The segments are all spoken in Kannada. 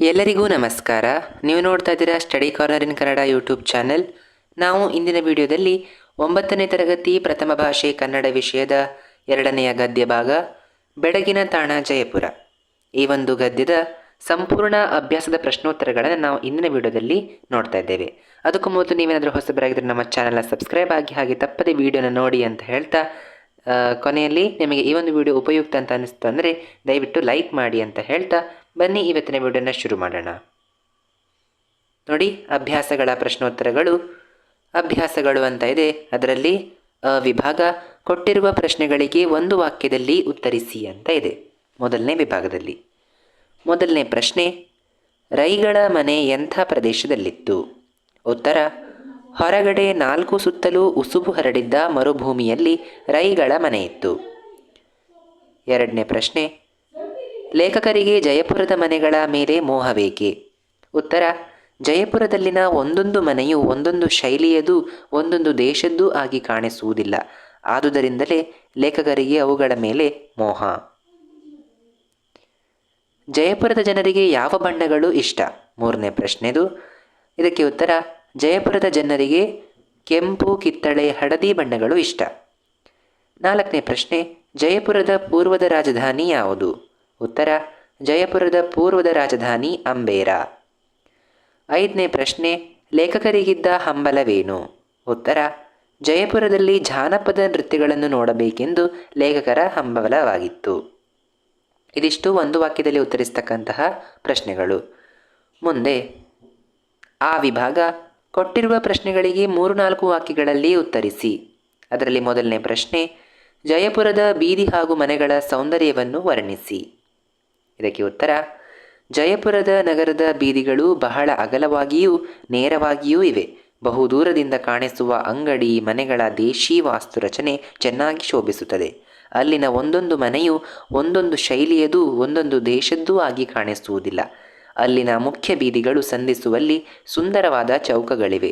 ಎಲ್ಲರಿಗೂ ನಮಸ್ಕಾರ. ನೀವು ನೋಡ್ತಾ ಇದ್ದೀರಾ ಸ್ಟಡಿ ಕಾರ್ನರ್ ಇನ್ ಕನ್ನಡ ಯೂಟ್ಯೂಬ್ ಚಾನೆಲ್. ನಾವು ಇಂದಿನ ವಿಡಿಯೋದಲ್ಲಿ 9ನೇ ತರಗತಿ ಪ್ರಥಮ ಭಾಷೆ ಕನ್ನಡ ವಿಷಯದ 2ನೆಯ ಗದ್ಯ ಭಾಗ ಬೆಡಗಿನ ತಾಣ ಜಯಪುರ, ಈ ಒಂದು ಗದ್ಯದ ಸಂಪೂರ್ಣ ಅಭ್ಯಾಸದ ಪ್ರಶ್ನೋತ್ತರಗಳನ್ನು ನಾವು ಇಂದಿನ ವಿಡಿಯೋದಲ್ಲಿ ನೋಡ್ತಾ ಇದ್ದೇವೆ. ಅದಕ್ಕೂ ಮೊದಲು ನೀವೇನಾದರೂ ಹೊಸಬರಾಗಿದ್ದರೆ ನಮ್ಮ ಚಾನಲ್ನ ಸಬ್ಸ್ಕ್ರೈಬ್ ಆಗಿ ಹಾಗೆ ತಪ್ಪದೆ ವಿಡಿಯೋನ ನೋಡಿ ಅಂತ ಹೇಳ್ತಾ, ಕೊನೆಯಲ್ಲಿ ನಿಮಗೆ ಈ ಒಂದು ವಿಡಿಯೋ ಉಪಯುಕ್ತ ಅಂತ ಅನಿಸ್ತು ಅಂದರೆ ದಯವಿಟ್ಟು ಲೈಕ್ ಮಾಡಿ ಅಂತ ಹೇಳ್ತಾ ಬನ್ನಿ ಇವತ್ತಿನ ವಿಡಿಯೋನ ಶುರು ಮಾಡೋಣ. ನೋಡಿ, ಅಭ್ಯಾಸಗಳ ಪ್ರಶ್ನೋತ್ತರಗಳು. ಅಭ್ಯಾಸಗಳು ಅಂತ ಇದೆ, ಅದರಲ್ಲಿ ವಿಭಾಗ ಕೊಟ್ಟಿರುವ ಪ್ರಶ್ನೆಗಳಿಗೆ ಒಂದು ವಾಕ್ಯದಲ್ಲಿ ಉತ್ತರಿಸಿ ಅಂತ ಇದೆ. ಮೊದಲನೇ ವಿಭಾಗದಲ್ಲಿ ಮೊದಲನೇ ಪ್ರಶ್ನೆ, ರೈಗಳ ಮನೆ ಎಂಥ ಪ್ರದೇಶದಲ್ಲಿತ್ತು? ಉತ್ತರ, ಹೊರಗಡೆ 4 ಸುತ್ತಲೂ ಉಸುಬು ಹರಡಿದ್ದ ಮರುಭೂಮಿಯಲ್ಲಿ ರೈಗಳ ಮನೆ ಇತ್ತು. ಎರಡನೇ ಪ್ರಶ್ನೆ, ಲೇಖಕರಿಗೆ ಜಯಪುರದ ಮನೆಗಳ ಮೇಲೆ ಮೋಹವೇಕೆ? ಉತ್ತರ, ಜಯಪುರದಲ್ಲಿನ ಒಂದೊಂದು ಮನೆಯು ಒಂದೊಂದು ಶೈಲಿಯದು, ಒಂದೊಂದು ದೇಶದ್ದು ಆಗಿ ಕಾಣಿಸುವುದಿಲ್ಲ. ಆದುದರಿಂದಲೇ ಲೇಖಕರಿಗೆ ಅವುಗಳ ಮೇಲೆ ಮೋಹ. ಜಯಪುರದ ಜನರಿಗೆ ಯಾವ ಬಣ್ಣಗಳು ಇಷ್ಟ? ಮೂರನೇ ಪ್ರಶ್ನೆದು. ಇದಕ್ಕೆ ಉತ್ತರ, ಜಯಪುರದ ಜನರಿಗೆ ಕೆಂಪು, ಕಿತ್ತಳೆ, ಹಳದಿ ಬಣ್ಣಗಳು ಇಷ್ಟ. ನಾಲ್ಕನೇ ಪ್ರಶ್ನೆ, ಜಯಪುರದ ಪೂರ್ವದ ರಾಜಧಾನಿ ಯಾವುದು? ಉತ್ತರ, ಜಯಪುರದ ಪೂರ್ವದ ರಾಜಧಾನಿ ಅಂಬೇರ. ಐದನೇ ಪ್ರಶ್ನೆ, ಲೇಖಕರಿಗಿದ್ದ ಹಂಬಲವೇನು? ಉತ್ತರ, ಜಯಪುರದಲ್ಲಿ ಜಾನಪದ ನೃತ್ಯಗಳನ್ನು ನೋಡಬೇಕೆಂದು ಲೇಖಕರ ಹಂಬಲವಾಗಿತ್ತು. ಇದಿಷ್ಟು ಒಂದು ವಾಕ್ಯದಲ್ಲಿ ಉತ್ತರಿಸ್ತಕ್ಕಂತಹ ಪ್ರಶ್ನೆಗಳು. ಮುಂದೆ ಆ ವಿಭಾಗ ಕೊಟ್ಟಿರುವ ಪ್ರಶ್ನೆಗಳಿಗೆ 3-4 ವಾಕ್ಯಗಳಲ್ಲಿ ಉತ್ತರಿಸಿ. ಅದರಲ್ಲಿ ಮೊದಲನೇ ಪ್ರಶ್ನೆ, ಜಯಪುರದ ಬೀದಿ ಹಾಗೂ ಮನೆಗಳ ಸೌಂದರ್ಯವನ್ನು ವರ್ಣಿಸಿ. ಇದಕ್ಕೆ ಉತ್ತರ, ಜಯಪುರದ ನಗರದ ಬೀದಿಗಳು ಬಹಳ ಅಗಲವಾಗಿಯೂ ನೇರವಾಗಿಯೂ ಇವೆ. ಬಹುದೂರದಿಂದ ಕಾಣಿಸುವ ಅಂಗಡಿ ಮನೆಗಳ ದೇಶೀ ವಾಸ್ತುರಚನೆ ಚೆನ್ನಾಗಿ ಶೋಭಿಸುತ್ತದೆ. ಅಲ್ಲಿನ ಒಂದೊಂದು ಮನೆಯು ಒಂದೊಂದು ಶೈಲಿಯದೂ ಒಂದೊಂದು ದೇಶದ್ದೂ ಆಗಿ ಕಾಣಿಸುವುದಿಲ್ಲ. ಅಲ್ಲಿನ ಮುಖ್ಯ ಬೀದಿಗಳು ಸಂಧಿಸುವಲ್ಲಿ ಸುಂದರವಾದ ಚೌಕಗಳಿವೆ.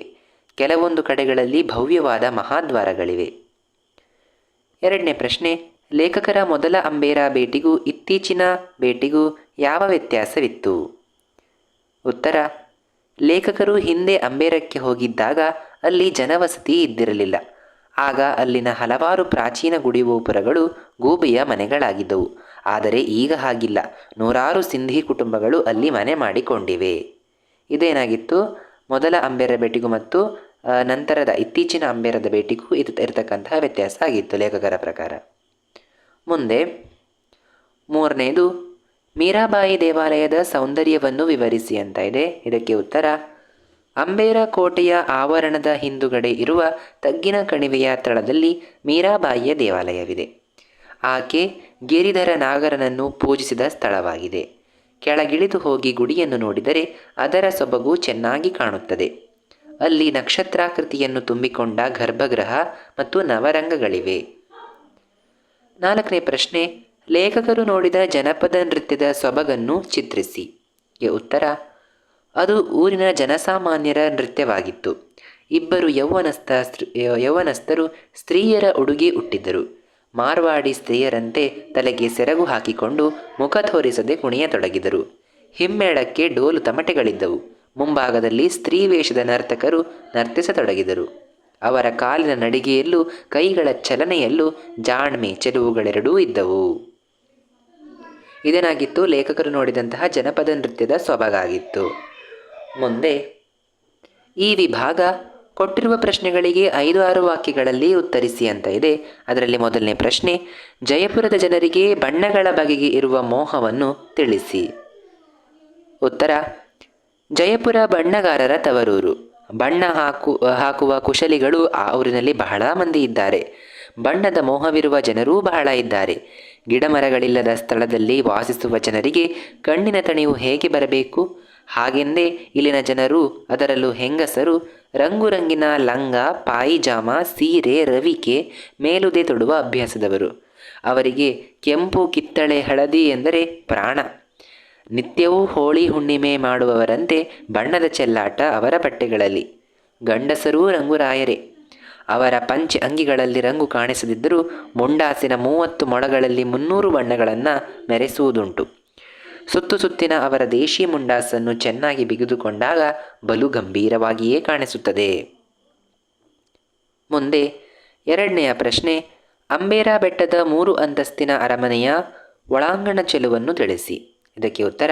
ಕೆಲವೊಂದು ಕಡೆಗಳಲ್ಲಿ ಭವ್ಯವಾದ ಮಹಾದ್ವಾರಗಳಿವೆ. ಎರಡನೇ ಪ್ರಶ್ನೆ, ಲೇಖಕರ ಮೊದಲ ಅಂಬೇರ ಭೇಟಿಗೂ ಇತ್ತೀಚಿನ ಭೇಟಿಗೂ ಯಾವ ವ್ಯತ್ಯಾಸವಿತ್ತು? ಉತ್ತರ, ಲೇಖಕರು ಹಿಂದೆ ಅಂಬೇರಕ್ಕೆ ಹೋಗಿದ್ದಾಗ ಅಲ್ಲಿ ಜನವಸತಿ ಇದ್ದಿರಲಿಲ್ಲ. ಆಗ ಅಲ್ಲಿನ ಹಲವಾರು ಪ್ರಾಚೀನ ಗುಡಿಗೋಪುರಗಳು ಗೂಬೆಯ ಮನೆಗಳಾಗಿದ್ದವು. ಆದರೆ ಈಗ ಹಾಗಿಲ್ಲ. 100 ಸಿಂಧಿ ಕುಟುಂಬಗಳು ಅಲ್ಲಿ ಮನೆ ಮಾಡಿಕೊಂಡಿವೆ. ಇದೇನಾಗಿತ್ತು, ಮೊದಲ ಅಂಬೇರ ಭೇಟಿಗೂ ಮತ್ತು ನಂತರದ ಇತ್ತೀಚಿನ ಅಂಬೇರದ ಭೇಟಿಗೂ ಇರತಕ್ಕಂತಹ ವ್ಯತ್ಯಾಸ ಆಗಿತ್ತು ಲೇಖಕರ ಪ್ರಕಾರ. ಮುಂದೆ ಮೂರನೇದು, ಮೀರಾಬಾಯಿ ದೇವಾಲಯದ ಸೌಂದರ್ಯವನ್ನು ವಿವರಿಸಿ ಅಂತ ಇದೆ. ಇದಕ್ಕೆ ಉತ್ತರ, ಅಂಬೇರ ಕೋಟೆಯ ಆವರಣದ ಹಿಂದುಗಡೆ ಇರುವ ತಗ್ಗಿನ ಕಣಿವೆಯ ತಳದಲ್ಲಿ ಮೀರಾಬಾಯಿಯ ದೇವಾಲಯವಿದೆ. ಆಕೆ ಗಿರಿಧರ ನಾಗರನನ್ನು ಪೂಜಿಸಿದ ಸ್ಥಳವಾಗಿದೆ. ಕೆಳಗಿಳಿದು ಹೋಗಿ ಗುಡಿಯನ್ನು ನೋಡಿದರೆ ಅದರ ಸೊಬಗು ಚೆನ್ನಾಗಿ ಕಾಣುತ್ತದೆ. ಅಲ್ಲಿ ನಕ್ಷತ್ರಾಕೃತಿಯನ್ನು ತುಂಬಿಕೊಂಡ ಗರ್ಭಗೃಹ ಮತ್ತು ನವರಂಗಗಳಿವೆ. ನಾಲ್ಕನೇ ಪ್ರಶ್ನೆ, ಲೇಖಕರು ನೋಡಿದ ಜನಪದ ನೃತ್ಯದ ಸೊಬಗನ್ನು ಚಿತ್ರಿಸಿ. ಉತ್ತರ, ಅದು ಊರಿನ ಜನಸಾಮಾನ್ಯರ ನೃತ್ಯವಾಗಿತ್ತು. ಇಬ್ಬರು ಯೌವನಸ್ಥರು ಸ್ತ್ರೀಯರ ಉಡುಗೆ ಉಟ್ಟಿದ್ದರು. ಮಾರ್ವಾಡಿ ಸ್ತ್ರೀಯರಂತೆ ತಲೆಗೆ ಸೆರಗು ಹಾಕಿಕೊಂಡು ಮುಖ ತೋರಿಸದೆ ಕುಣಿಯತೊಡಗಿದರು. ಹಿಮ್ಮೇಳಕ್ಕೆ ಡೋಲು ತಮಟೆಗಳಿದ್ದವು. ಮುಂಭಾಗದಲ್ಲಿ ಸ್ತ್ರೀ ವೇಷದ ನರ್ತಕರು ನರ್ತಿಸತೊಡಗಿದರು. ಅವರ ಕಾಲಿನ ನಡಿಗೆಯಲ್ಲೂ ಕೈಗಳ ಚಲನೆಯಲ್ಲೂ ಜಾಣ್ಮೆ, ಚೆಲುವುಗಳೆರಡೂ ಇದ್ದವು. ಇದೇನಾಗಿತ್ತು, ಲೇಖಕರು ನೋಡಿದಂತಹ ಜನಪದ ನೃತ್ಯದ ಸೊಬಗಾಗಿತ್ತು. ಮುಂದೆ ಈ ವಿಭಾಗ ಕೊಟ್ಟಿರುವ ಪ್ರಶ್ನೆಗಳಿಗೆ 5-6 ವಾಕ್ಯಗಳಲ್ಲಿ ಉತ್ತರಿಸಿ ಅಂತ ಇದೆ. ಅದರಲ್ಲಿ ಮೊದಲನೇ ಪ್ರಶ್ನೆ, ಜಯಪುರದ ಜನರಿಗೆ ಬಣ್ಣಗಳ ಬಗೆಗೆ ಇರುವ ಮೋಹವನ್ನು ತಿಳಿಸಿ. ಉತ್ತರ, ಜಯಪುರ ಬಣ್ಣಗಾರರ ತವರೂರು. ಬಣ್ಣ ಹಾಕುವ ಕುಶಲಿಗಳು ಆ ಊರಿನಲ್ಲಿ ಬಹಳ ಮಂದಿ ಇದ್ದಾರೆ. ಬಣ್ಣದ ಮೋಹವಿರುವ ಜನರೂ ಬಹಳ ಇದ್ದಾರೆ. ಗಿಡಮರಗಳಿಲ್ಲದ ಸ್ಥಳದಲ್ಲಿ ವಾಸಿಸುವ ಜನರಿಗೆ ಕಣ್ಣಿನ ತಣಿವು ಹೇಗೆ ಬರಬೇಕು? ಹಾಗೆಂದೇ ಇಲ್ಲಿನ ಜನರು, ಅದರಲ್ಲೂ ಹೆಂಗಸರು, ರಂಗುರಂಗಿನ ಲಂಗ, ಪಾಯಿಜಾಮ, ಸೀರೆ, ರವಿಕೆ, ಮೇಲುದೆ ತೊಡುವ ಅಭ್ಯಾಸದವರು. ಅವರಿಗೆ ಕೆಂಪು, ಕಿತ್ತಳೆ, ಹಳದಿ ಎಂದರೆ ಪ್ರಾಣ. ನಿತ್ಯವೂ ಹೋಳಿ ಹುಣ್ಣಿಮೆ ಮಾಡುವವರಂತೆ ಬಣ್ಣದ ಚೆಲ್ಲಾಟ ಅವರ ಬಟ್ಟೆಗಳಲ್ಲಿ. ಗಂಡಸರೂ ರಂಗುರಾಯರೇ. ಅವರ ಪಂಚೆ ಅಂಗಿಗಳಲ್ಲಿ ರಂಗು ಕಾಣಿಸದಿದ್ದರೂ ಮುಂಡಾಸಿನ 30 ಮೊಳಗಳಲ್ಲಿ 300 ಬಣ್ಣಗಳನ್ನು ಮೆರೆಸುವುದುಂಟು. ಸುತ್ತಿನ ಅವರ ದೇಶಿ ಮುಂಡಾಸನ್ನು ಚೆನ್ನಾಗಿ ಬಿಗಿದುಕೊಂಡಾಗ ಬಲು ಗಂಭೀರವಾಗಿಯೇ ಕಾಣಿಸುತ್ತದೆ. ಮುಂದೆ ಎರಡನೆಯ ಪ್ರಶ್ನೆ, ಅಂಬೇರ ಬೆಟ್ಟದ 3 ಅಂತಸ್ತಿನ ಅರಮನೆಯ ಒಳಾಂಗಣ ಚೆಲುವನ್ನು ತಿಳಿಸಿ. ಇದಕ್ಕೆ ಉತ್ತರ,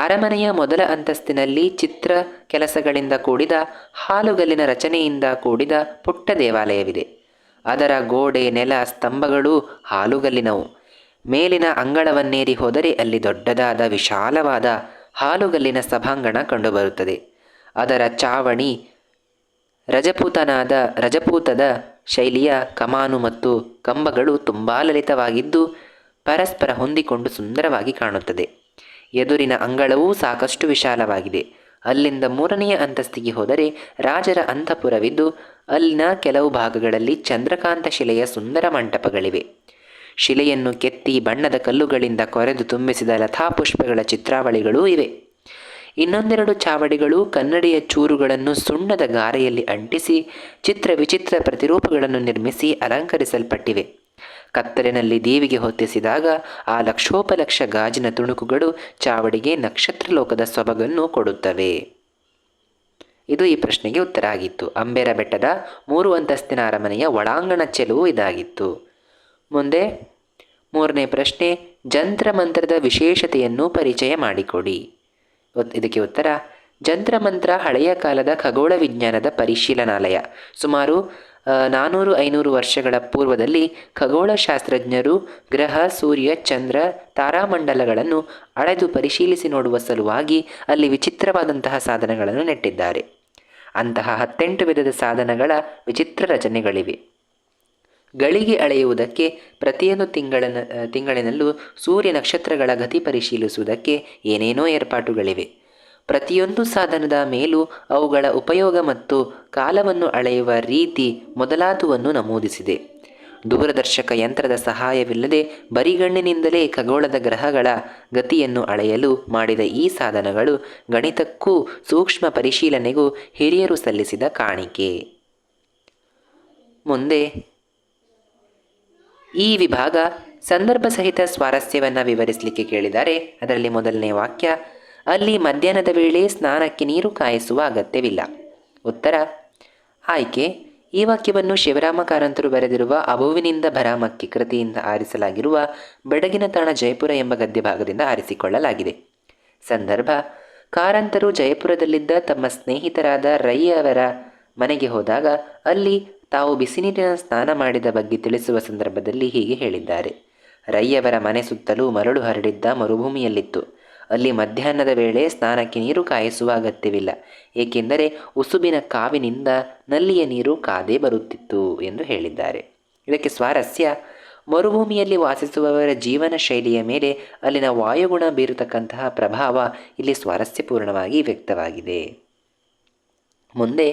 ಅರಮನೆಯ ಮೊದಲ ಅಂತಸ್ತಿನಲ್ಲಿ ಚಿತ್ರ ಕೆಲಸಗಳಿಂದ ಕೂಡಿದ ಹಾಲುಗಲ್ಲಿನ ರಚನೆಯಿಂದ ಕೂಡಿದ ಪುಟ್ಟ ದೇವಾಲಯವಿದೆ. ಅದರ ಗೋಡೆ, ನೆಲ, ಸ್ತಂಭಗಳೂ ಹಾಲುಗಲ್ಲಿನವು. ಮೇಲಿನ ಅಂಗಳವನ್ನೇರಿ ಹೋದರೆ ಅಲ್ಲಿ ದೊಡ್ಡದಾದ ವಿಶಾಲವಾದ ಹಾಲುಗಲ್ಲಿನ ಸಭಾಂಗಣ ಕಂಡುಬರುತ್ತದೆ. ಅದರ ಚಾವಣಿ ರಜಪೂತದ ಶೈಲಿಯ ಕಮಾನು ಮತ್ತು ಕಂಬಗಳು ತುಂಬ ಲಲಿತವಾಗಿದ್ದು ಪರಸ್ಪರ ಹೊಂದಿಕೊಂಡು ಸುಂದರವಾಗಿ ಕಾಣುತ್ತದೆ. ಎದುರಿನ ಅಂಗಳವೂ ಸಾಕಷ್ಟು ವಿಶಾಲವಾಗಿದೆ. ಅಲ್ಲಿಂದ 3ನೆಯ ಅಂತಸ್ತಿಗೆ ಹೋದರೆ ರಾಜರ ಅಂತಃಪುರವಿದ್ದು ಅಲ್ಲಿನ ಕೆಲವು ಭಾಗಗಳಲ್ಲಿ ಚಂದ್ರಕಾಂತ ಶಿಲೆಯ ಸುಂದರ ಮಂಟಪಗಳಿವೆ. ಶಿಲೆಯನ್ನು ಕೆತ್ತಿ ಬಣ್ಣದ ಕಲ್ಲುಗಳಿಂದ ಕೊರೆದು ತುಂಬಿಸಿದ ಲತಾಪುಷ್ಪಗಳ ಚಿತ್ರಾವಳಿಗಳೂ ಇವೆ. ಇನ್ನೊಂದೆರಡು ಚಾವಡಿಗಳು ಕನ್ನಡಿಯ ಚೂರುಗಳನ್ನು ಸುಣ್ಣದ ಗಾರೆಯಲ್ಲಿ ಅಂಟಿಸಿ ವಿಚಿತ್ರ ಪ್ರತಿರೂಪಗಳನ್ನು ನಿರ್ಮಿಸಿ ಅಲಂಕರಿಸಲ್ಪಟ್ಟಿವೆ. ಕತ್ತಲಿನಲ್ಲಿ ದೇವಿಗೆ ಹೊತ್ತಿಸಿದಾಗ ಆ ಲಕ್ಷೋಪಲಕ್ಷ ಗಾಜಿನ ತುಣುಕುಗಳು ಚಾವಡಿಗೆ ನಕ್ಷತ್ರಲೋಕದ ಸೊಬಗನ್ನು ಕೊಡುತ್ತವೆ. ಇದು ಈ ಪ್ರಶ್ನೆಗೆ ಉತ್ತರ ಆಗಿತ್ತು. ಅಂಬೇರ ಬೆಟ್ಟದ 3 ಅಂತಸ್ತಿನ ಅರಮನೆಯ ಒಳಾಂಗಣ ಚೆಲುವು ಇದಾಗಿತ್ತು. ಮುಂದೆ 3ನೇ ಪ್ರಶ್ನೆ, ಜಂತ್ರಮಂತ್ರದ ವಿಶೇಷತೆಯನ್ನು ಪರಿಚಯ ಮಾಡಿಕೊಡಿ. ಇದಕ್ಕೆ ಉತ್ತರ, ಜಂತ್ರಮಂತ್ರ ಹಳೆಯ ಕಾಲದ ಖಗೋಳ ವಿಜ್ಞಾನದ ಪರಿಶೀಲನಾಲಯ. ಸುಮಾರು 400-500 ವರ್ಷಗಳ ಪೂರ್ವದಲ್ಲಿ ಖಗೋಳಶಾಸ್ತ್ರಜ್ಞರು ಗ್ರಹ, ಸೂರ್ಯ, ಚಂದ್ರ, ತಾರಾಮಂಡಲಗಳನ್ನು ಅಳೆದು ಪರಿಶೀಲಿಸಿ ನೋಡುವ ಸಲುವಾಗಿ ಅಲ್ಲಿ ವಿಚಿತ್ರವಾದಂತಹ ಸಾಧನಗಳನ್ನು ನೆಟ್ಟಿದ್ದಾರೆ. ಅಂತಹ 18 ವಿಧದ ಸಾಧನಗಳ ವಿಚಿತ್ರ ರಚನೆಗಳಿವೆ. ಗಳಿಗೆ ಅಳೆಯುವುದಕ್ಕೆ, ಪ್ರತಿಯೊಂದು ತಿಂಗಳಿನಲ್ಲೂ ಸೂರ್ಯ ನಕ್ಷತ್ರಗಳ ಗತಿ ಪರಿಶೀಲಿಸುವುದಕ್ಕೆ ಏನೇನೋ ಏರ್ಪಾಟುಗಳಿವೆ. ಪ್ರತಿಯೊಂದು ಸಾಧನದ ಮೇಲೂ ಅವುಗಳ ಉಪಯೋಗ ಮತ್ತು ಕಾಲವನ್ನು ಅಳೆಯುವ ರೀತಿ ಮೊದಲಾದವನ್ನು ನಮೂದಿಸಿದೆ. ದೂರದರ್ಶಕ ಯಂತ್ರದ ಸಹಾಯವಿಲ್ಲದೆ ಬರಿಗಣ್ಣಿನಿಂದಲೇ ಖಗೋಳದ ಗ್ರಹಗಳ ಗತಿಯನ್ನು ಅಳೆಯಲು ಮಾಡಿದ ಈ ಸಾಧನಗಳು ಗಣಿತಕ್ಕೂ ಸೂಕ್ಷ್ಮ ಪರಿಶೀಲನೆಗೂ ಹಿರಿಯರು ಸಲ್ಲಿಸಿದ ಕಾಣಿಕೆ. ಮುಂದೆ ಈ ವಿಭಾಗ ಸಂದರ್ಭ ಸಹಿತ ಸ್ವಾರಸ್ಯವನ್ನು ವಿವರಿಸಲಿಕ್ಕೆ ಕೇಳಿದ್ದಾರೆ. ಅದರಲ್ಲಿ ಮೊದಲನೇ ವಾಕ್ಯ, ಅಲ್ಲಿ ಮಧ್ಯಾಹ್ನದ ವೇಳೆ ಸ್ನಾನಕ್ಕೆ ನೀರು ಕಾಯಿಸುವ ಅಗತ್ಯವಿಲ್ಲ. ಉತ್ತರ, ಆಯ್ಕೆ, ಈ ವಾಕ್ಯವನ್ನು ಶಿವರಾಮ ಕಾರಂತರು ಬರೆದಿರುವ ಅಬುವಿನಿಂದ ಭರಾಮಕ್ಕೆ ಕೃತಿಯಿಂದ ಆರಿಸಲಾಗಿರುವ ಬೆಡಗಿನ ತಾಣ ಜಯಪುರ ಎಂಬ ಗದ್ಯಭಾಗದಿಂದ ಆರಿಸಿಕೊಳ್ಳಲಾಗಿದೆ. ಸಂದರ್ಭ, ಕಾರಂತರು ಜಯಪುರದಲ್ಲಿದ್ದ ತಮ್ಮ ಸ್ನೇಹಿತರಾದ ರೈಯವರ ಮನೆಗೆ ಹೋದಾಗ ಅಲ್ಲಿ ತಾವು ಬಿಸಿನೀರಿನ ಸ್ನಾನ ಮಾಡಿದ ಬಗ್ಗೆ ತಿಳಿಸುವ ಸಂದರ್ಭದಲ್ಲಿ ಹೀಗೆ ಹೇಳಿದ್ದಾರೆ. ರೈಯವರ ಮನೆ ಸುತ್ತಲೂ ಮರಳು ಹರಡಿದ್ದ ಮರುಭೂಮಿಯಲ್ಲಿತ್ತು. ಅಲ್ಲಿ ಮಧ್ಯಾಹ್ನದ ವೇಳೆ ಸ್ನಾನಕ್ಕೆ ನೀರು ಕಾಯಿಸುವ ಅಗತ್ಯವಿಲ್ಲ, ಏಕೆಂದರೆ ಉಸುಬಿನ ಕಾವಿನಿಂದ ನಲ್ಲಿಯ ನೀರು ಕಾದೇ ಬರುತ್ತಿತ್ತು ಎಂದು ಹೇಳಿದ್ದಾರೆ. ಇದಕ್ಕೆ ಸ್ವಾರಸ್ಯ, ಮರುಭೂಮಿಯಲ್ಲಿ ವಾಸಿಸುವವರ ಜೀವನ ಶೈಲಿಯ ಮೇಲೆ ಅಲ್ಲಿನ ವಾಯುಗುಣ ಬೀರತಕ್ಕಂತಹ ಪ್ರಭಾವ ಇಲ್ಲಿ ಸ್ವಾರಸ್ಯಪೂರ್ಣವಾಗಿ ವ್ಯಕ್ತವಾಗಿದೆ. ಮುಂದೆ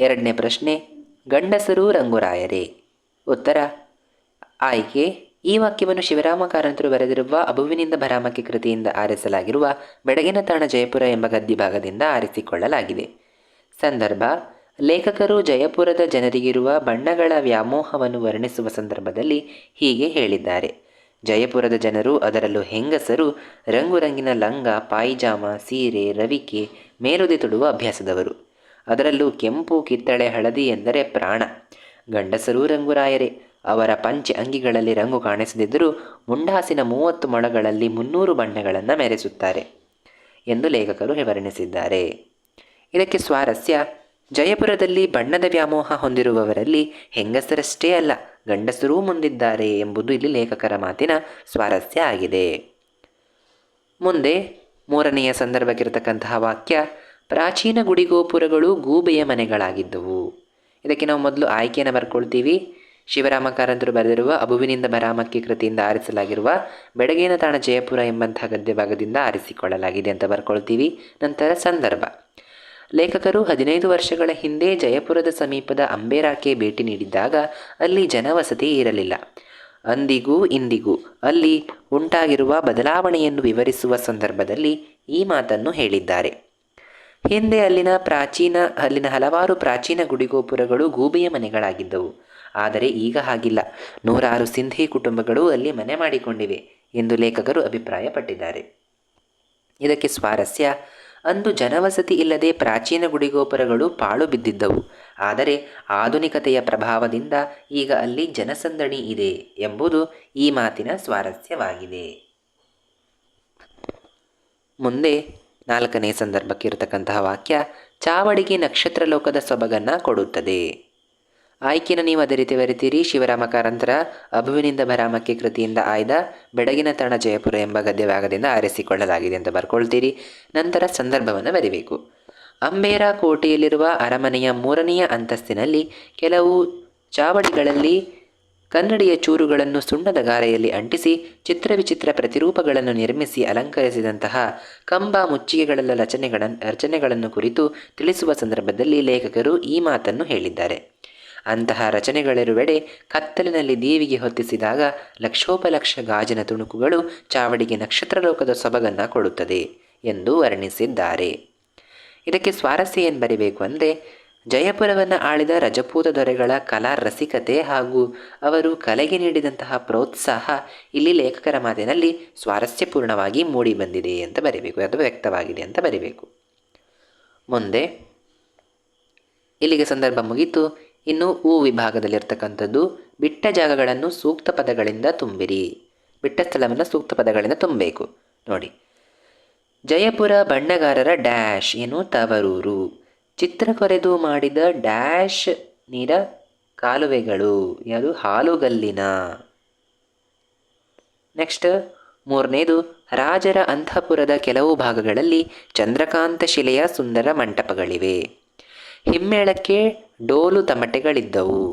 2ನೇ ಪ್ರಶ್ನೆ, ಗಂಡಸರು ರಂಗುರಾಯರೇ. ಉತ್ತರ, ಆಯ್ಕೆ, ಈ ವಾಕ್ಯವನ್ನು ಶಿವರಾಮ ಕಾರಂತರು ಬರೆದಿರುವ ಅಬುವಿನಿಂದ ಭರಾಮಕ್ಕೆ ಕೃತಿಯಿಂದ ಆರಿಸಲಾಗಿರುವ ಬೆಡಗಿನ ತಾಣ ಜಯಪುರ ಎಂಬ ಗದ್ಯಭಾಗದಿಂದ ಆರಿಸಿಕೊಳ್ಳಲಾಗಿದೆ. ಸಂದರ್ಭ, ಲೇಖಕರು ಜಯಪುರದ ಜನರಿಗಿರುವ ಬಣ್ಣಗಳ ವ್ಯಾಮೋಹವನ್ನು ವರ್ಣಿಸುವ ಸಂದರ್ಭದಲ್ಲಿ ಹೀಗೆ ಹೇಳಿದ್ದಾರೆ. ಜಯಪುರದ ಜನರು, ಅದರಲ್ಲೂ ಹೆಂಗಸರು, ರಂಗುರಂಗಿನ ಲಂಗ, ಪಾಯಿಜಾಮ, ಸೀರೆ, ರವಿಕೆ, ಮೇಲುದೆ ತೊಡುವ ಅಭ್ಯಾಸದವರು. ಅದರಲ್ಲೂ ಕೆಂಪು, ಕಿತ್ತಳೆ, ಹಳದಿ ಎಂದರೆ ಪ್ರಾಣ. ಗಂಡಸರೂ ರಂಗುರಾಯರೇ. ಅವರ ಪಂಚೆ ಅಂಗಿಗಳಲ್ಲಿ ರಂಗು ಕಾಣಿಸದಿದ್ದರೂ ಮುಂಡಾಸಿನ 30 ಮೊಳಗಳಲ್ಲಿ 300 ಬಣ್ಣಗಳನ್ನು ಮೆರೆಸುತ್ತಾರೆ ಎಂದು ಲೇಖಕರು ವರ್ಣಿಸಿದ್ದಾರೆ. ಇದಕ್ಕೆ ಸ್ವಾರಸ್ಯ, ಜಯಪುರದಲ್ಲಿ ಬಣ್ಣದ ವ್ಯಾಮೋಹ ಹೊಂದಿರುವವರಲ್ಲಿ ಹೆಂಗಸರಷ್ಟೇ ಅಲ್ಲ, ಗಂಡಸರೂ ಮುಂದಿದ್ದಾರೆ ಎಂಬುದು ಇಲ್ಲಿ ಲೇಖಕರ ಮಾತಿನ ಸ್ವಾರಸ್ಯ ಆಗಿದೆ. ಮುಂದೆ 3ನೆಯ ಸಂದರ್ಭಕ್ಕಿರತಕ್ಕಂತಹ ವಾಕ್ಯ, ಪ್ರಾಚೀನ ಗುಡಿಗೋಪುರಗಳು ಗೂಬೆಯ ಮನೆಗಳಾಗಿದ್ದವು. ಇದಕ್ಕೆ ನಾವು ಮೊದಲು ಆಯ್ಕೆಯನ್ನು ಬರ್ಕೊಳ್ತೀವಿ. ಶಿವರಾಮ ಕಾರಂತರು ಬರೆದಿರುವ ಅಬುವಿನಿಂದ ಭರಾಮಕ್ಕೆ ಕೃತಿಯಿಂದ ಆರಿಸಲಾಗಿರುವ ಬೆಡಗಿನ ತಾಣ ಜಯಪುರ ಎಂಬಂತಹ ಗದ್ಯಭಾಗದಿಂದ ಆರಿಸಿಕೊಳ್ಳಲಾಗಿದೆ ಅಂತ ಬರ್ಕೊಳ್ತೀವಿ. ನಂತರ ಸಂದರ್ಭ, ಲೇಖಕರು 15 ವರ್ಷಗಳ ಹಿಂದೆ ಜಯಪುರದ ಸಮೀಪದ ಅಂಬೇರಾಕ್ಕೆ ಭೇಟಿ ನೀಡಿದ್ದಾಗ ಅಲ್ಲಿ ಜನವಸತಿ ಇರಲಿಲ್ಲ. ಅಂದಿಗೂ ಇಂದಿಗೂ ಅಲ್ಲಿ ಉಂಟಾಗಿರುವ ಬದಲಾವಣೆಯನ್ನು ವಿವರಿಸುವ ಸಂದರ್ಭದಲ್ಲಿ ಈ ಮಾತನ್ನು ಹೇಳಿದ್ದಾರೆ. ಹಿಂದೆ ಅಲ್ಲಿನ ಹಲವಾರು ಪ್ರಾಚೀನ ಗುಡಿಗೋಪುರಗಳು ಗೂಬೆಯ ಮನೆಗಳಾಗಿದ್ದವು. ಆದರೆ ಈಗ ಹಾಗಿಲ್ಲ. 100 ಸಿಂಧಿ ಕುಟುಂಬಗಳು ಅಲ್ಲಿ ಮನೆ ಮಾಡಿಕೊಂಡಿವೆ ಎಂದು ಲೇಖಕರು ಅಭಿಪ್ರಾಯಪಟ್ಟಿದ್ದಾರೆ. ಇದಕ್ಕೆ ಸ್ವಾರಸ್ಯ, ಅಂದು ಜನವಸತಿ ಇಲ್ಲದೆ ಪ್ರಾಚೀನ ಗುಡಿಗೋಪುರಗಳು ಪಾಳು ಬಿದ್ದಿದ್ದವು. ಆದರೆ ಆಧುನಿಕತೆಯ ಪ್ರಭಾವದಿಂದ ಈಗ ಅಲ್ಲಿ ಜನಸಂದಣಿ ಇದೆ ಎಂಬುದು ಈ ಮಾತಿನ ಸ್ವಾರಸ್ಯವಾಗಿದೆ. ಮುಂದೆ 4ನೇ ಸಂದರ್ಭಕ್ಕೆ ಇರತಕ್ಕಂತಹ ವಾಕ್ಯ, ಚಾವಡಿಗೆ ನಕ್ಷತ್ರ ಲೋಕದ ಸೊಬಗನ್ನು ಕೊಡುತ್ತದೆ. ಆಯ್ಕೆನ ನೀವು ಅದೇ ರೀತಿ ಬರಿತೀರಿ. ಶಿವರಾಮ ಕಾರಂತರ ಅಭುವಿನಿಂದ ಭರಾಮಕ್ಕೆ ಕೃತಿಯಿಂದ ಆಯ್ದ ಬೆಡಗಿನ ತಾಣ ಜಯಪುರ ಎಂಬ ಗದ್ಯಭಾಗದಿಂದ ಆರಿಸಿಕೊಳ್ಳಲಾಗಿದೆ ಅಂತ ಬರ್ಕೊಳ್ತೀರಿ. ನಂತರ ಸಂದರ್ಭವನ್ನು ಬರಿಬೇಕು. ಅಂಬೇರ ಕೋಟೆಯಲ್ಲಿರುವ ಅರಮನೆಯ 3ನೆಯ ಅಂತಸ್ತಿನಲ್ಲಿ ಕೆಲವು ಚಾವಡಿಗಳಲ್ಲಿ ಕನ್ನಡಿಯ ಚೂರುಗಳನ್ನು ಸುಣ್ಣದ ಗಾರೆಯಲ್ಲಿ ಅಂಟಿಸಿ ಚಿತ್ರವಿಚಿತ್ರ ಪ್ರತಿರೂಪಗಳನ್ನು ನಿರ್ಮಿಸಿ ಅಲಂಕರಿಸಿದಂತಹ ಕಂಬ ಮುಚ್ಚಿಗೆಗಳೆಲ್ಲ ರಚನೆಗಳನ್ನು ಕುರಿತು ತಿಳಿಸುವ ಸಂದರ್ಭದಲ್ಲಿ ಲೇಖಕರು ಈ ಮಾತನ್ನು ಹೇಳಿದ್ದಾರೆ. ಅಂತಹ ರಚನೆಗಳಿರುವೆಡೆ ಕತ್ತಲಿನಲ್ಲಿ ದೇವಿಗೆ ಹೊತ್ತಿಸಿದಾಗ ಲಕ್ಷೋಪಲಕ್ಷ ಗಾಜಿನ ತುಣುಕುಗಳು ಚಾವಡಿಗೆ ನಕ್ಷತ್ರ ಲೋಕದ ಸೊಬಗನ್ನು ಕೊಡುತ್ತದೆ ಎಂದು ವರ್ಣಿಸಿದ್ದಾರೆ. ಇದಕ್ಕೆ ಸ್ವಾರಸ್ಯ ಏನು ಬರಿಬೇಕು ಅಂದರೆ, ಜಯಪುರವನ್ನು ಆಳಿದ ರಜಪೂತ ದೊರೆಗಳ ಕಲಾ ರಸಿಕತೆ ಹಾಗೂ ಅವರು ಕಲೆಗೆ ನೀಡಿದಂತಹ ಪ್ರೋತ್ಸಾಹ ಇಲ್ಲಿ ಲೇಖಕರ ಮಾತಿನಲ್ಲಿ ಸ್ವಾರಸ್ಯಪೂರ್ಣವಾಗಿ ಮೂಡಿ ಬಂದಿದೆ ಅಂತ ಬರಿಬೇಕು, ಅದು ವ್ಯಕ್ತವಾಗಿದೆ ಅಂತ ಬರಿಬೇಕು. ಮುಂದೆ ಇಲ್ಲಿಗೆ ಸಂದರ್ಭ ಮುಗಿತು. ಇನ್ನು ವಿಭಾಗದಲ್ಲಿರ್ತಕ್ಕಂಥದ್ದು, ಬಿಟ್ಟ ಜಾಗಗಳನ್ನು ಸೂಕ್ತ ಪದಗಳಿಂದ ತುಂಬಿರಿ. ಬಿಟ್ಟ ಸ್ಥಳವನ್ನು ಸೂಕ್ತ ಪದಗಳಿಂದ ತುಂಬಬೇಕು. ನೋಡಿ, ಜಯಪುರ ಬಣ್ಣಗಾರರ ಡ್ಯಾಶ್ ಏನು ತವರೂರು, ಚಿತ್ರ ಕೊರೆದು ಮಾಡಿದ ಡ್ಯಾಶ್ ನೀರ ಕಾಲುವೆಗಳು, ಯಾವುದು ಹಾಲುಗಲ್ಲಿನ. ನೆಕ್ಸ್ಟ್ 3ನೇದು, ರಾಜರ ಅಂತಃಪುರದ ಕೆಲವು ಭಾಗಗಳಲ್ಲಿ ಚಂದ್ರಕಾಂತ ಶಿಲೆಯ ಸುಂದರ ಮಂಟಪಗಳಿವೆ. ಹಿಮ್ಮೇಳಕ್ಕೆ ಡೋಲು ತಮಟೆಗಳಿದ್ದವು.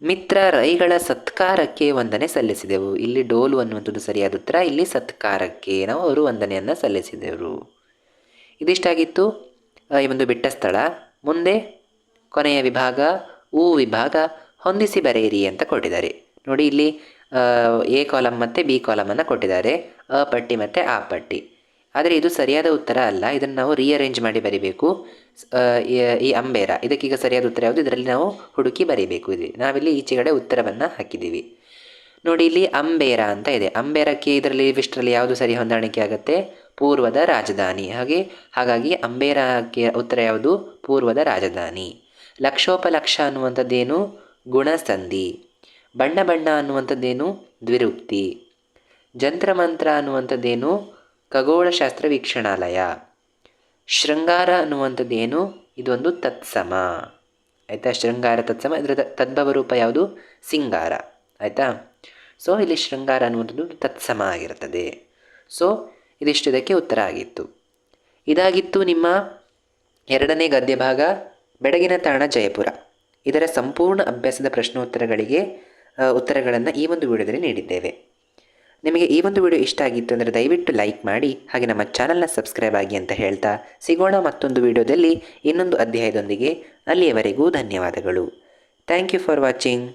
ಮಿತ್ರ ರೈಗಳ ಸತ್ಕಾರಕ್ಕೆ ವಂದನೆ ಸಲ್ಲಿಸಿದೆವು. ಇಲ್ಲಿ ಡೋಲು ಅನ್ನುವಂಥದ್ದು ಸರಿಯಾದ ಉತ್ತರ. ಇಲ್ಲಿ ಸತ್ಕಾರಕ್ಕೆ ನಾವು ಅವರು ವಂದನೆಯನ್ನು ಸಲ್ಲಿಸಿದೆವು. ಇದಿಷ್ಟಾಗಿತ್ತು ಈ ಒಂದು ಬಿಟ್ಟ ಸ್ಥಳ. ಮುಂದೆ ಕೊನೆಯ ವಿಭಾಗ ವಿಭಾಗ, ಹೊಂದಿಸಿ ಬರೆಯಿರಿ ಅಂತ ಕೊಟ್ಟಿದ್ದಾರೆ. ನೋಡಿ, ಇಲ್ಲಿ ಎ ಕಾಲಮ್ ಮತ್ತು ಬಿ ಕಾಲಮನ್ನು ಕೊಟ್ಟಿದ್ದಾರೆ, ಅ ಪಟ್ಟಿ ಮತ್ತು ಆ ಪಟ್ಟಿ. ಆದರೆ ಇದು ಸರಿಯಾದ ಉತ್ತರ ಅಲ್ಲ, ಇದನ್ನು ನಾವು ರೀಅರೇಂಜ್ ಮಾಡಿ ಬರಿಬೇಕು. ಈ ಅಂಬೇರ, ಇದಕ್ಕೀಗ ಸರಿಯಾದ ಉತ್ತರ ಯಾವುದು, ಇದರಲ್ಲಿ ನಾವು ಹುಡುಕಿ ಬರೀಬೇಕು. ನಾವಿಲ್ಲಿ ಈಚೆಗಡೆ ಉತ್ತರವನ್ನು ಹಾಕಿದ್ದೀವಿ. ನೋಡಿ, ಇಲ್ಲಿ ಅಂಬೇರ ಅಂತ ಇದೆ. ಅಂಬೇರಕ್ಕೆ ಇದರಲ್ಲಿ ಇವಿಷ್ಟರಲ್ಲಿ ಯಾವುದು ಸರಿ ಹೊಂದಾಣಿಕೆ ಆಗುತ್ತೆ, ಪೂರ್ವದ ರಾಜಧಾನಿ. ಹಾಗಾಗಿ ಅಂಬೇರಕ್ಕೆ ಉತ್ತರ ಯಾವುದು, ಪೂರ್ವದ ರಾಜಧಾನಿ. ಲಕ್ಷೋಪಲಕ್ಷ ಅನ್ನುವಂಥದ್ದೇನು, ಗುಣಸಂಧಿ. ಬಣ್ಣ ಬಣ್ಣ ಅನ್ನುವಂಥದ್ದೇನು, ದ್ವಿರುಕ್ತಿ. ಜಂತ್ರಮಂತ್ರ ಅನ್ನುವಂಥದ್ದೇನು, ಖಗೋಳಶಾಸ್ತ್ರ ವೀಕ್ಷಣಾಲಯ. ಶೃಂಗಾರ ಅನ್ನುವಂಥದ್ದೇನು, ಇದೊಂದು ತತ್ಸಮ. ಆಯಿತಾ, ಶೃಂಗಾರ ತತ್ಸಮ. ಇದರ ತದ್ಭವ ರೂಪ ಯಾವುದು, ಸಿಂಗಾರ. ಆಯಿತಾ. ಸೊ ಇಲ್ಲಿ ಶೃಂಗಾರ ಅನ್ನುವಂಥದ್ದು ತತ್ಸಮ ಆಗಿರ್ತದೆ. ಸೊ ಇದಿಷ್ಟು ಇದಕ್ಕೆ ಉತ್ತರ ಆಗಿತ್ತು. ಇದಾಗಿತ್ತು ನಿಮ್ಮ 2ನೇ ಗದ್ಯ ಭಾಗ, ಬೆಡಗಿನ ತಾಣ ಜಯಪುರ. ಇದರ ಸಂಪೂರ್ಣ ಅಭ್ಯಾಸದ ಪ್ರಶ್ನೋತ್ತರಗಳಿಗೆ ಉತ್ತರಗಳನ್ನು ಈ ಒಂದು ವಿಡಿಯೋದಲ್ಲಿ ನೀಡಿದ್ದೇವೆ. ನಿಮಗೆ ಈ ಒಂದು ವಿಡಿಯೋ ಇಷ್ಟ ಆಗಿತ್ತು ಅಂದರೆ ದಯವಿಟ್ಟು ಲೈಕ್ ಮಾಡಿ, ಹಾಗೆ ನಮ್ಮ ಚಾನಲ್ನ ಸಬ್ಸ್ಕ್ರೈಬ್ ಆಗಿ ಅಂತ ಹೇಳ್ತಾ ಸಿಗೋಣ ಮತ್ತೊಂದು ವಿಡಿಯೋದಲ್ಲಿ ಇನ್ನೊಂದು ಅಧ್ಯಾಯದೊಂದಿಗೆ. ಅಲ್ಲಿಯವರೆಗೂ ಧನ್ಯವಾದಗಳು. Thank you for watching.